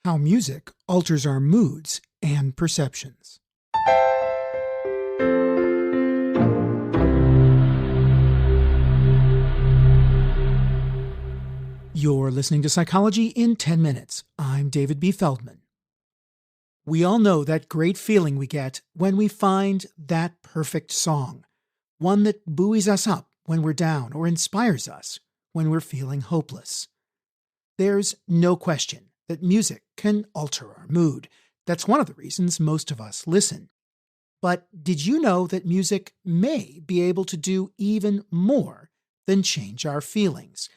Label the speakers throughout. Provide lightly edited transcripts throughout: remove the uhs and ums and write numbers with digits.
Speaker 1: How music alters our moods and perceptions. You're listening to Psychology in 10 Minutes. I'm David B. Feldman. We all know that great feeling we get when we find that perfect song, one that buoys us up when we're down or inspires us when we're feeling hopeless. There's no question that music can alter our mood. That's one of the reasons most of us listen. But did you know that music may be able to do even more than change our feelings?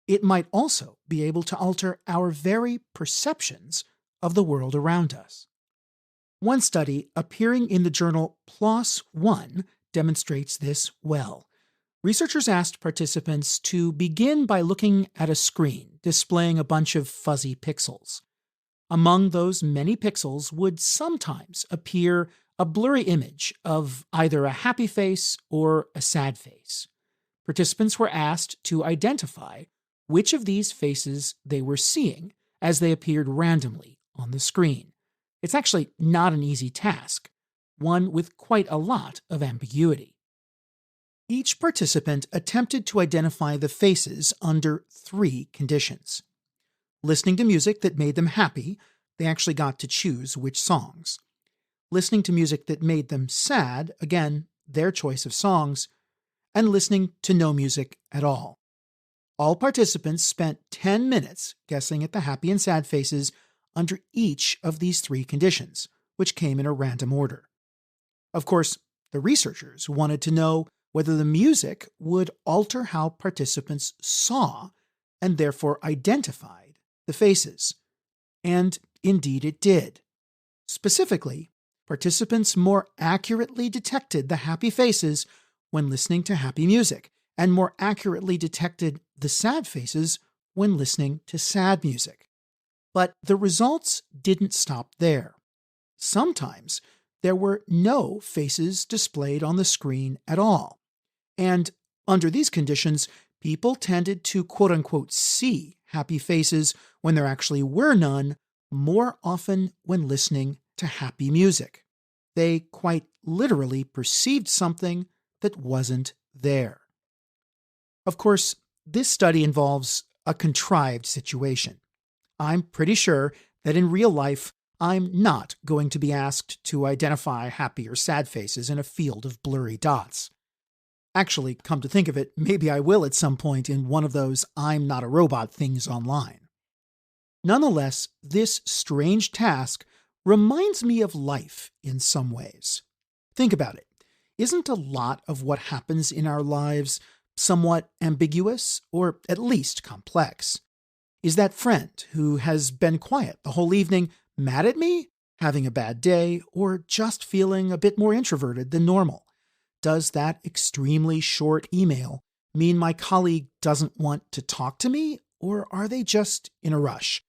Speaker 1: It might also be able to alter our very perceptions of the world around us. One study appearing in the journal PLOS One demonstrates this well. Researchers asked participants to begin by looking at a screen displaying a bunch of fuzzy pixels. Among those many pixels would sometimes appear a blurry image of either a happy face or a sad face. Participants were asked to identify which of these faces they were seeing as they appeared randomly on the screen. It's actually not an easy task, one with quite a lot of ambiguity. Each participant attempted to identify the faces under 3 conditions. Listening to music that made them happy, they actually got to choose which songs. Listening to music that made them sad, again, their choice of songs. And listening to no music at all. All participants spent 10 minutes guessing at the happy and sad faces under each of these 3 conditions, which came in a random order. Of course, the researchers wanted to know whether the music would alter how participants saw and therefore identified the faces. And indeed it did. Specifically, participants more accurately detected the happy faces when listening to happy music, and more accurately detected the sad faces when listening to sad music. But the results didn't stop there. Sometimes there were no faces displayed on the screen at all. And under these conditions, people tended to quote-unquote see happy faces when there actually were none more often when listening to happy music. They quite literally perceived something that wasn't there. Of course, this study involves a contrived situation. I'm pretty sure that in real life, I'm not going to be asked to identify happy or sad faces in a field of blurry dots. Actually, come to think of it, maybe I will at some point in one of those I'm not a robot things online. Nonetheless, this strange task reminds me of life in some ways. Think about it. Isn't a lot of what happens in our lives somewhat ambiguous, or at least complex? Is that friend who has been quiet the whole evening mad at me, having a bad day, or just feeling a bit more introverted than normal? Does that extremely short email mean my colleague doesn't want to talk to me, or are they just in a rush?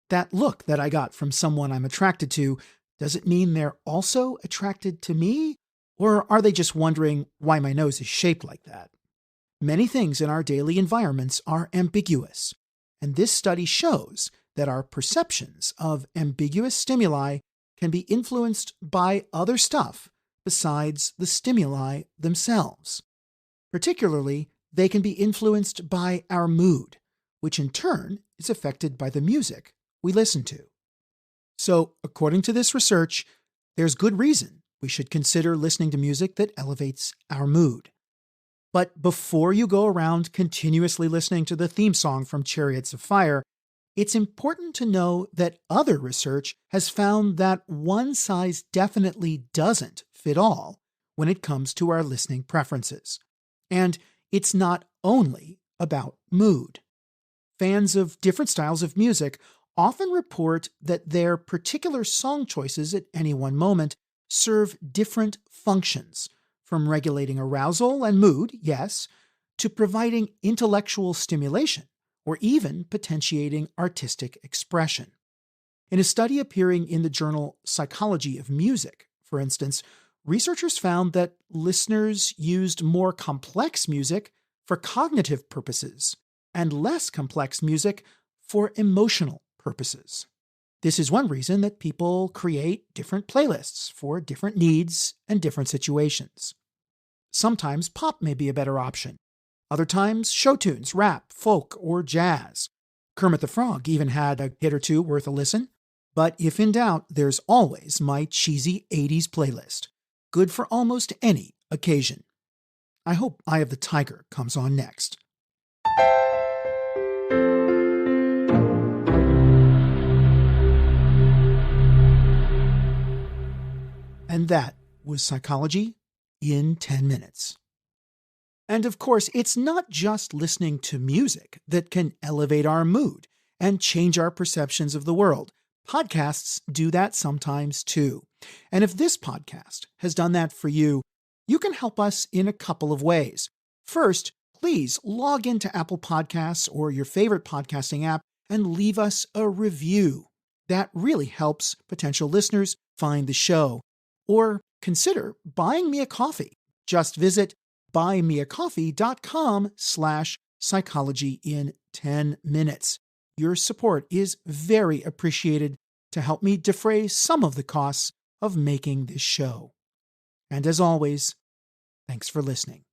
Speaker 1: That look that I got from someone I'm attracted to, does it mean they're also attracted to me, or are they just wondering why my nose is shaped like that? Many things in our daily environments are ambiguous, and this study shows that our perceptions of ambiguous stimuli can be influenced by other stuff besides the stimuli themselves. Particularly, they can be influenced by our mood, which in turn is affected by the music we listen to. So, according to this research, there's good reason we should consider listening to music that elevates our mood. But before you go around continuously listening to the theme song from Chariots of Fire, it's important to know that other research has found that one size definitely doesn't fit all when it comes to our listening preferences. And it's not only about mood. Fans of different styles of music often report that their particular song choices at any one moment serve different functions, from regulating arousal and mood, yes, to providing intellectual stimulation, or even potentiating artistic expression. In a study appearing in the journal Psychology of Music, for instance, researchers found that listeners used more complex music for cognitive purposes and less complex music for emotional purposes. This is one reason that people create different playlists for different needs and different situations. Sometimes pop may be a better option. Other times, show tunes, rap, folk, or jazz. Kermit the Frog even had a hit or two worth a listen. But if in doubt, there's always my cheesy 80s playlist. Good for almost any occasion. I hope Eye of the Tiger comes on next. And that was Psychology in 10 Minutes. And of course, it's not just listening to music that can elevate our mood and change our perceptions of the world. Podcasts do that sometimes too. And if this podcast has done that for you, you can help us in a couple of ways. First, please log into Apple Podcasts or your favorite podcasting app and leave us a review. That really helps potential listeners find the show. Or consider buying me a coffee. Just visit buymeacoffee.com/psychology in 10 minutes. Your support is very appreciated to help me defray some of the costs of making this show. And as always, thanks for listening.